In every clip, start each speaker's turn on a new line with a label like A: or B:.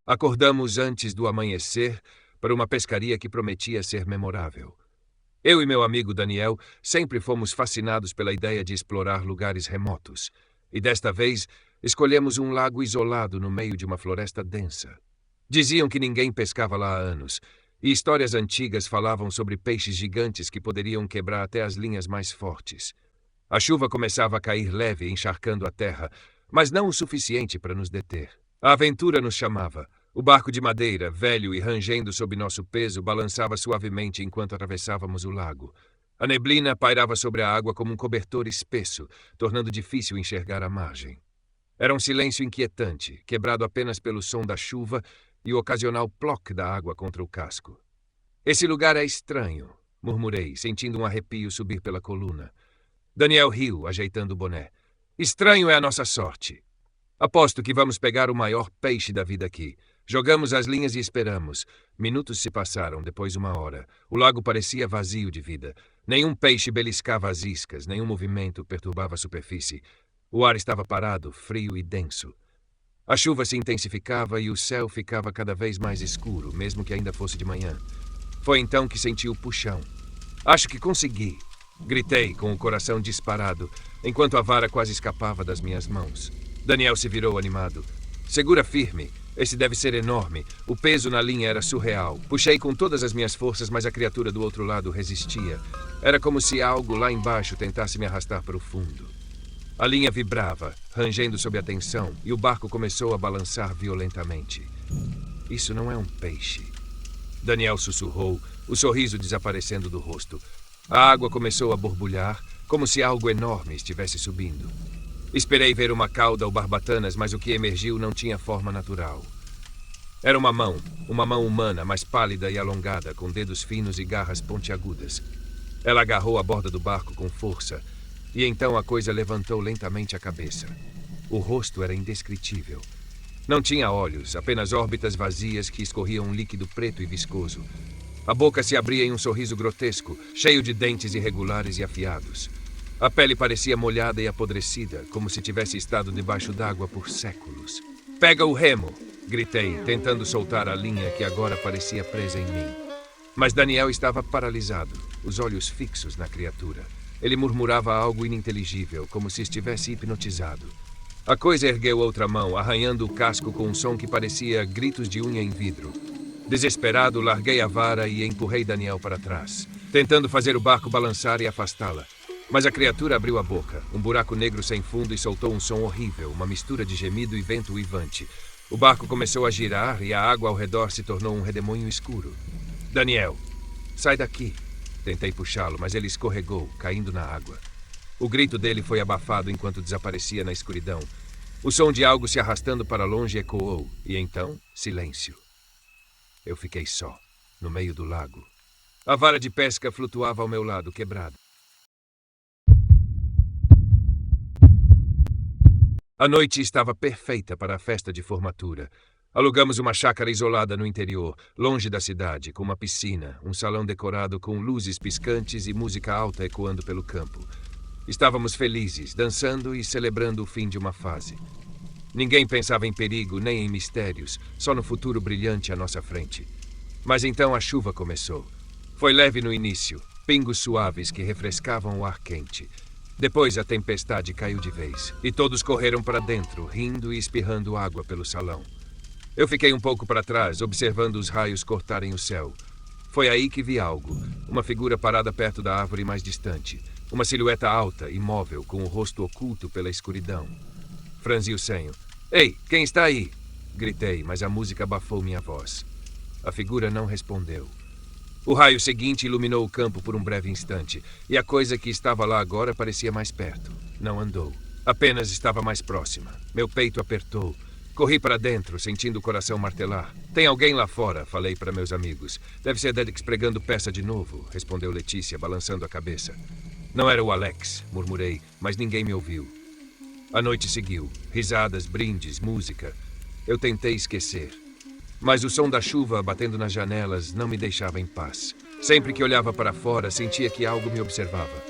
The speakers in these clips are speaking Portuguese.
A: Acordamos antes do amanhecer para uma pescaria que prometia ser memorável. Eu e meu amigo Daniel sempre fomos fascinados pela ideia de explorar lugares remotos. E desta vez, escolhemos um lago isolado no meio de uma floresta densa. Diziam que ninguém pescava lá há anos, e histórias antigas falavam sobre peixes gigantes que poderiam quebrar até as linhas mais fortes. A chuva começava a cair leve, encharcando a terra, mas não o suficiente para nos deter. A aventura nos chamava. O barco de madeira, velho e rangendo sob nosso peso, balançava suavemente enquanto atravessávamos o lago. A neblina pairava sobre a água como um cobertor espesso, tornando difícil enxergar a margem. Era um silêncio inquietante, quebrado apenas pelo som da chuva e o ocasional ploc da água contra o casco. Esse lugar é estranho, murmurei, sentindo um arrepio subir pela coluna. Daniel riu, ajeitando o boné. Estranho é a nossa sorte. Aposto que vamos pegar o maior peixe da vida aqui. Jogamos as linhas e esperamos. Minutos se passaram, depois 1 hora. O lago parecia vazio de vida. Nenhum peixe beliscava as iscas, nenhum movimento perturbava a superfície. O ar estava parado, frio e denso. A chuva se intensificava e o céu ficava cada vez mais escuro, mesmo que ainda fosse de manhã. Foi então que senti o puxão. Acho que consegui. Gritei, com o coração disparado, enquanto a vara quase escapava das minhas mãos. Daniel se virou animado. Segura firme. Esse deve ser enorme. O peso na linha era surreal. Puxei com todas as minhas forças, mas a criatura do outro lado resistia. Era como se algo lá embaixo tentasse me arrastar para o fundo. A linha vibrava, rangendo sob a tensão, e o barco começou a balançar violentamente. Isso não é um peixe. Daniel sussurrou, o sorriso desaparecendo do rosto. A água começou a borbulhar, como se algo enorme estivesse subindo. Esperei ver uma cauda ou barbatanas, mas o que emergiu não tinha forma natural. Era uma mão humana, mais pálida e alongada, com dedos finos e garras pontiagudas. Ela agarrou a borda do barco com força, e então a coisa levantou lentamente a cabeça. O rosto era indescritível. Não tinha olhos, apenas órbitas vazias que escorriam um líquido preto e viscoso. A boca se abria em um sorriso grotesco, cheio de dentes irregulares e afiados. A pele parecia molhada e apodrecida, como se tivesse estado debaixo d'água por séculos. Pega o remo! Gritei, tentando soltar a linha que agora parecia presa em mim. Mas Daniel estava paralisado, os olhos fixos na criatura. Ele murmurava algo ininteligível, como se estivesse hipnotizado. A coisa ergueu outra mão, arranhando o casco com um som que parecia gritos de unha em vidro. Desesperado, larguei a vara e empurrei Daniel para trás, tentando fazer o barco balançar e afastá-la. Mas a criatura abriu a boca, um buraco negro sem fundo, e soltou um som horrível, uma mistura de gemido e vento uivante. O barco começou a girar e a água ao redor se tornou um redemoinho escuro. Daniel, sai daqui. Tentei puxá-lo, mas ele escorregou, caindo na água. O grito dele foi abafado enquanto desaparecia na escuridão. O som de algo se arrastando para longe ecoou, e então, silêncio. Eu fiquei só, no meio do lago. A vara de pesca flutuava ao meu lado, quebrada. A noite estava perfeita para a festa de formatura. Alugamos uma chácara isolada no interior, longe da cidade, com uma piscina, um salão decorado com luzes piscantes e música alta ecoando pelo campo. Estávamos felizes, dançando e celebrando o fim de uma fase. Ninguém pensava em perigo nem em mistérios, só no futuro brilhante à nossa frente. Mas então a chuva começou. Foi leve no início, pingos suaves que refrescavam o ar quente. Depois a tempestade caiu de vez, e todos correram para dentro, rindo e espirrando água pelo salão. Eu fiquei um pouco para trás, observando os raios cortarem o céu. Foi aí que vi algo, uma figura parada perto da árvore mais distante. Uma silhueta alta, imóvel, com o rosto oculto pela escuridão. Franzi o senho. Ei, quem está aí? Gritei, mas a música abafou minha voz. A figura não respondeu. O raio seguinte iluminou o campo por um breve instante, e a coisa que estava lá agora parecia mais perto. Não andou. Apenas estava mais próxima. Meu peito apertou. Corri para dentro, sentindo o coração martelar. Tem alguém lá fora, falei para meus amigos. Deve ser Dedix pregando peça de novo, respondeu Letícia, balançando a cabeça. Não era o Alex, murmurei, mas ninguém me ouviu. A noite seguiu. Risadas, brindes, música. Eu tentei esquecer. Mas o som da chuva batendo nas janelas não me deixava em paz. Sempre que olhava para fora, sentia que algo me observava.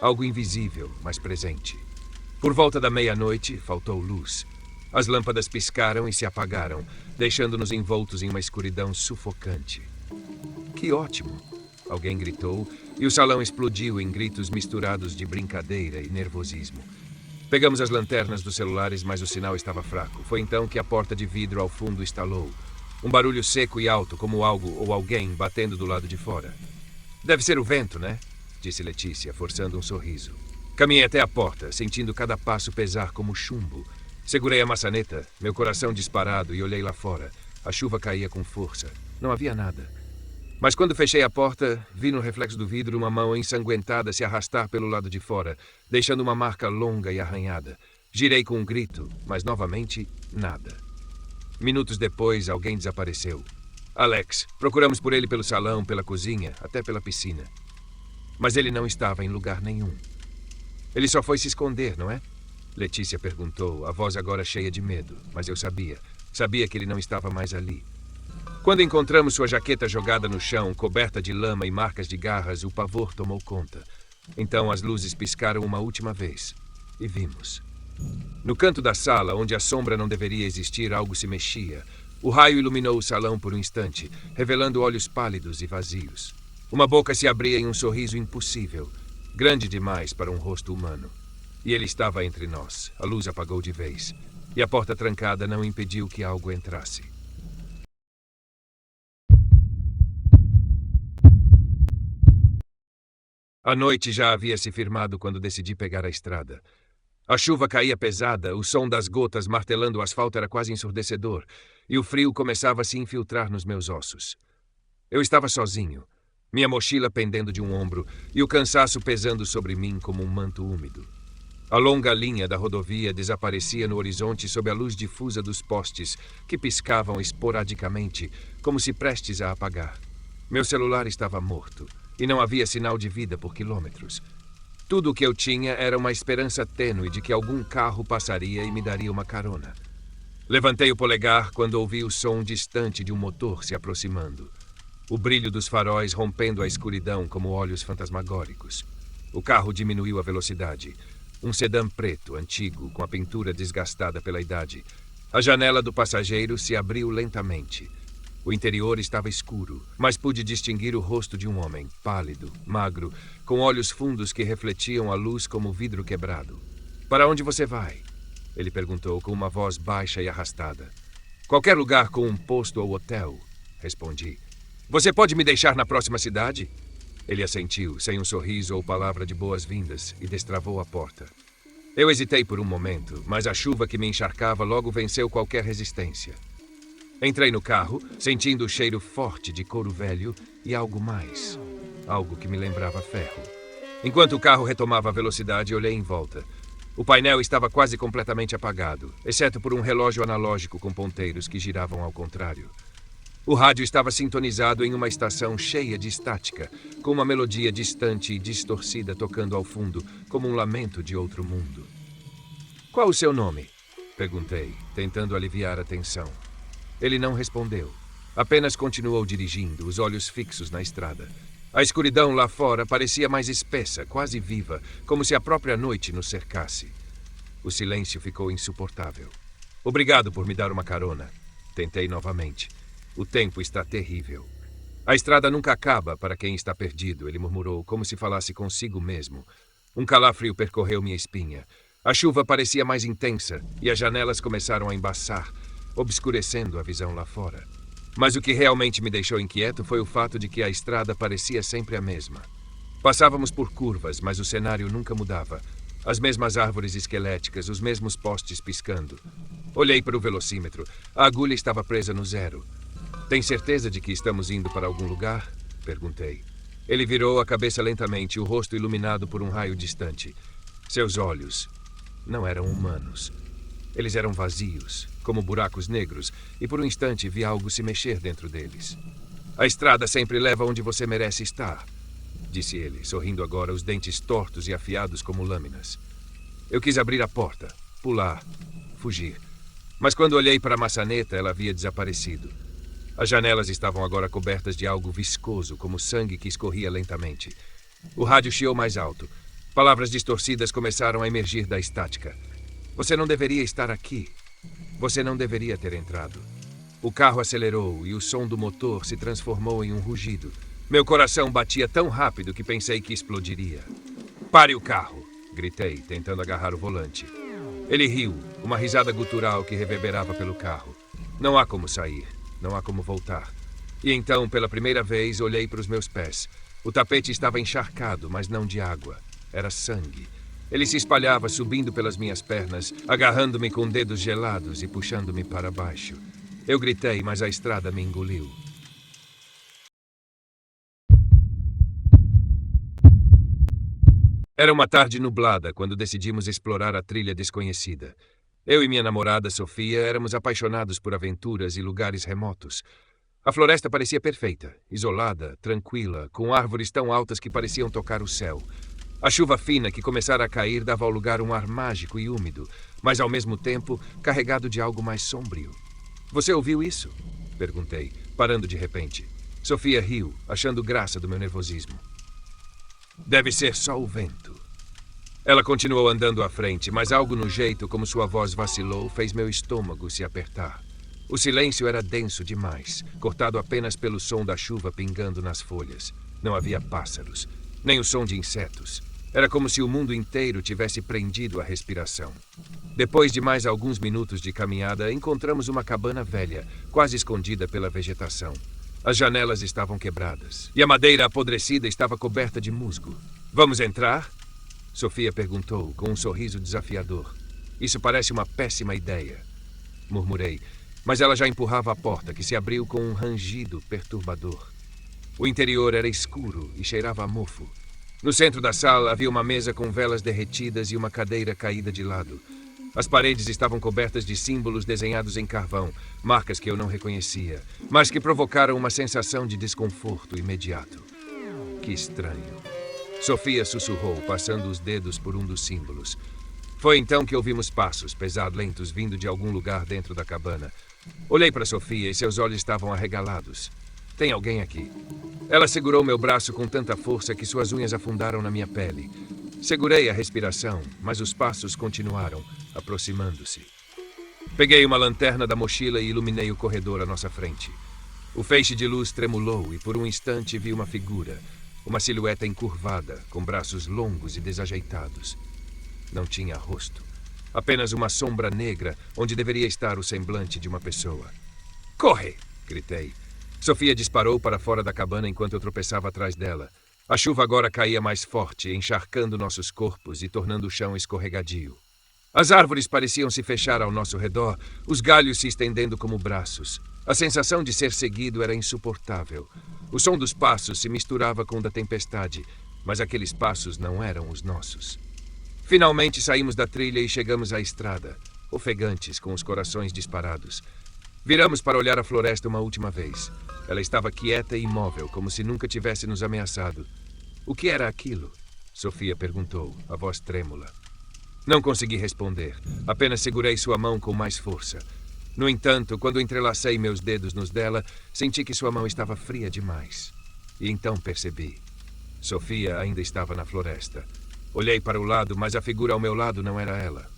A: Algo invisível, mas presente. Por volta da meia-noite, faltou luz. As lâmpadas piscaram e se apagaram, deixando-nos envoltos em uma escuridão sufocante. Que ótimo! Alguém gritou, e o salão explodiu em gritos misturados de brincadeira e nervosismo. Pegamos as lanternas dos celulares, mas o sinal estava fraco. Foi então que a porta de vidro ao fundo estalou. Um barulho seco e alto, como algo ou alguém batendo do lado de fora. Deve ser o vento, né? Disse Letícia, forçando um sorriso. Caminhei até a porta, sentindo cada passo pesar como chumbo. Segurei a maçaneta, meu coração disparado, e olhei lá fora. A chuva caía com força. Não havia nada. Mas quando fechei a porta, vi no reflexo do vidro uma mão ensanguentada se arrastar pelo lado de fora, deixando uma marca longa e arranhada. Girei com um grito, mas novamente, nada. Minutos depois, alguém desapareceu. Alex. Procuramos por ele pelo salão, pela cozinha, até pela piscina. Mas ele não estava em lugar nenhum. Ele só foi se esconder, não é? Letícia perguntou, a voz agora cheia de medo, mas eu sabia. Sabia que ele não estava mais ali. Quando encontramos sua jaqueta jogada no chão, coberta de lama e marcas de garras, o pavor tomou conta. Então as luzes piscaram uma última vez. E vimos. No canto da sala, onde a sombra não deveria existir, algo se mexia. O raio iluminou o salão por um instante, revelando olhos pálidos e vazios. Uma boca se abria em um sorriso impossível, grande demais para um rosto humano. E ele estava entre nós. A luz apagou de vez. E a porta trancada não impediu que algo entrasse. A noite já havia se firmado quando decidi pegar a estrada. A chuva caía pesada, o som das gotas martelando o asfalto era quase ensurdecedor, e o frio começava a se infiltrar nos meus ossos. Eu estava sozinho, minha mochila pendendo de um ombro e o cansaço pesando sobre mim como um manto úmido. A longa linha da rodovia desaparecia no horizonte sob a luz difusa dos postes, que piscavam esporadicamente, como se prestes a apagar. Meu celular estava morto, e não havia sinal de vida por quilômetros. Tudo o que eu tinha era uma esperança tênue de que algum carro passaria e me daria uma carona. Levantei o polegar quando ouvi o som distante de um motor se aproximando. O brilho dos faróis rompendo a escuridão como olhos fantasmagóricos. O carro diminuiu a velocidade. Um sedã preto, antigo, com a pintura desgastada pela idade. A janela do passageiro se abriu lentamente. O interior estava escuro, mas pude distinguir o rosto de um homem, pálido, magro, com olhos fundos que refletiam a luz como vidro quebrado. Para onde você vai? Ele perguntou com uma voz baixa e arrastada. Qualquer lugar com um posto ou hotel, respondi. Você pode me deixar na próxima cidade? Ele assentiu, sem um sorriso ou palavra de boas-vindas, e destravou a porta. Eu hesitei por um momento, mas a chuva que me encharcava logo venceu qualquer resistência. Entrei no carro, sentindo o cheiro forte de couro velho e algo mais. Algo que me lembrava ferro. Enquanto o carro retomava a velocidade, olhei em volta. O painel estava quase completamente apagado, exceto por um relógio analógico com ponteiros que giravam ao contrário. O rádio estava sintonizado em uma estação cheia de estática, com uma melodia distante e distorcida tocando ao fundo, como um lamento de outro mundo. Qual o seu nome? Perguntei, tentando aliviar a tensão. Ele não respondeu. Apenas continuou dirigindo, os olhos fixos na estrada. A escuridão lá fora parecia mais espessa, quase viva, como se a própria noite nos cercasse. O silêncio ficou insuportável. Obrigado por me dar uma carona. Tentei novamente. O tempo está terrível. A estrada nunca acaba para quem está perdido, ele murmurou, como se falasse consigo mesmo. Um calafrio percorreu minha espinha. A chuva parecia mais intensa e as janelas começaram a embaçar, obscurecendo a visão lá fora. Mas o que realmente me deixou inquieto foi o fato de que a estrada parecia sempre a mesma. Passávamos por curvas, mas o cenário nunca mudava. As mesmas árvores esqueléticas, os mesmos postes piscando. Olhei para o velocímetro. A agulha estava presa no zero. Tem certeza de que estamos indo para algum lugar? Perguntei. Ele virou a cabeça lentamente, o rosto iluminado por um raio distante. Seus olhos não eram humanos. Eles eram vazios, como buracos negros, e por um instante vi algo se mexer dentro deles. A estrada sempre leva onde você merece estar, disse ele, sorrindo agora, os dentes tortos e afiados como lâminas. Eu quis abrir a porta, pular, fugir. Mas quando olhei para a maçaneta, ela havia desaparecido. As janelas estavam agora cobertas de algo viscoso, como sangue que escorria lentamente. O rádio chiou mais alto. Palavras distorcidas começaram a emergir da estática. Você não deveria estar aqui. Você não deveria ter entrado. O carro acelerou e o som do motor se transformou em um rugido. Meu coração batia tão rápido que pensei que explodiria. Pare o carro! Gritei, tentando agarrar o volante. Ele riu, uma risada gutural que reverberava pelo carro. Não há como sair, não há como voltar. E então, pela primeira vez, olhei para os meus pés. O tapete estava encharcado, mas não de água. Era sangue. Ele se espalhava, subindo pelas minhas pernas, agarrando-me com dedos gelados e puxando-me para baixo. Eu gritei, mas a estrada me engoliu. Era uma tarde nublada quando decidimos explorar a trilha desconhecida. Eu e minha namorada, Sofia, éramos apaixonados por aventuras e lugares remotos. A floresta parecia perfeita, isolada, tranquila, com árvores tão altas que pareciam tocar o céu. A chuva fina que começara a cair dava ao lugar um ar mágico e úmido, mas ao mesmo tempo carregado de algo mais sombrio. Você ouviu isso? Perguntei, parando de repente. Sofia riu, achando graça do meu nervosismo. Deve ser só o vento. Ela continuou andando à frente, mas algo no jeito como sua voz vacilou fez meu estômago se apertar. O silêncio era denso demais, cortado apenas pelo som da chuva pingando nas folhas. Não havia pássaros, nem o som de insetos. Era como se o mundo inteiro tivesse prendido a respiração. Depois de mais alguns minutos de caminhada, encontramos uma cabana velha, quase escondida pela vegetação. As janelas estavam quebradas e a madeira apodrecida estava coberta de musgo. Vamos entrar? Sofia perguntou, com um sorriso desafiador. Isso parece uma péssima ideia, murmurei, mas ela já empurrava a porta, que se abriu com um rangido perturbador. O interior era escuro e cheirava a mofo. No centro da sala havia uma mesa com velas derretidas e uma cadeira caída de lado. As paredes estavam cobertas de símbolos desenhados em carvão, marcas que eu não reconhecia, mas que provocaram uma sensação de desconforto imediato. Que estranho. Sofia sussurrou, passando os dedos por um dos símbolos. Foi então que ouvimos passos pesalentos vindo de algum lugar dentro da cabana. Olhei para Sofia e seus olhos estavam arregalados. Tem alguém aqui. Ela segurou meu braço com tanta força que suas unhas afundaram na minha pele. Segurei a respiração, mas os passos continuaram, aproximando-se. Peguei uma lanterna da mochila e iluminei o corredor à nossa frente. O feixe de luz tremulou e por um instante vi uma figura, uma silhueta encurvada, com braços longos e desajeitados. Não tinha rosto. Apenas uma sombra negra onde deveria estar o semblante de uma pessoa. Corre! Gritei. Sofia disparou para fora da cabana enquanto eu tropeçava atrás dela. A chuva agora caía mais forte, encharcando nossos corpos e tornando o chão escorregadio. As árvores pareciam se fechar ao nosso redor, os galhos se estendendo como braços. A sensação de ser seguido era insuportável. O som dos passos se misturava com o da tempestade, mas aqueles passos não eram os nossos. Finalmente saímos da trilha e chegamos à estrada, ofegantes, com os corações disparados. Viramos para olhar a floresta uma última vez. Ela estava quieta e imóvel, como se nunca tivesse nos ameaçado. O que era aquilo? Sofia perguntou, a voz trêmula. Não consegui responder, apenas segurei sua mão com mais força. No entanto, quando entrelacei meus dedos nos dela, senti que sua mão estava fria demais. E então percebi. Sofia ainda estava na floresta. Olhei para o lado, mas a figura ao meu lado não era ela.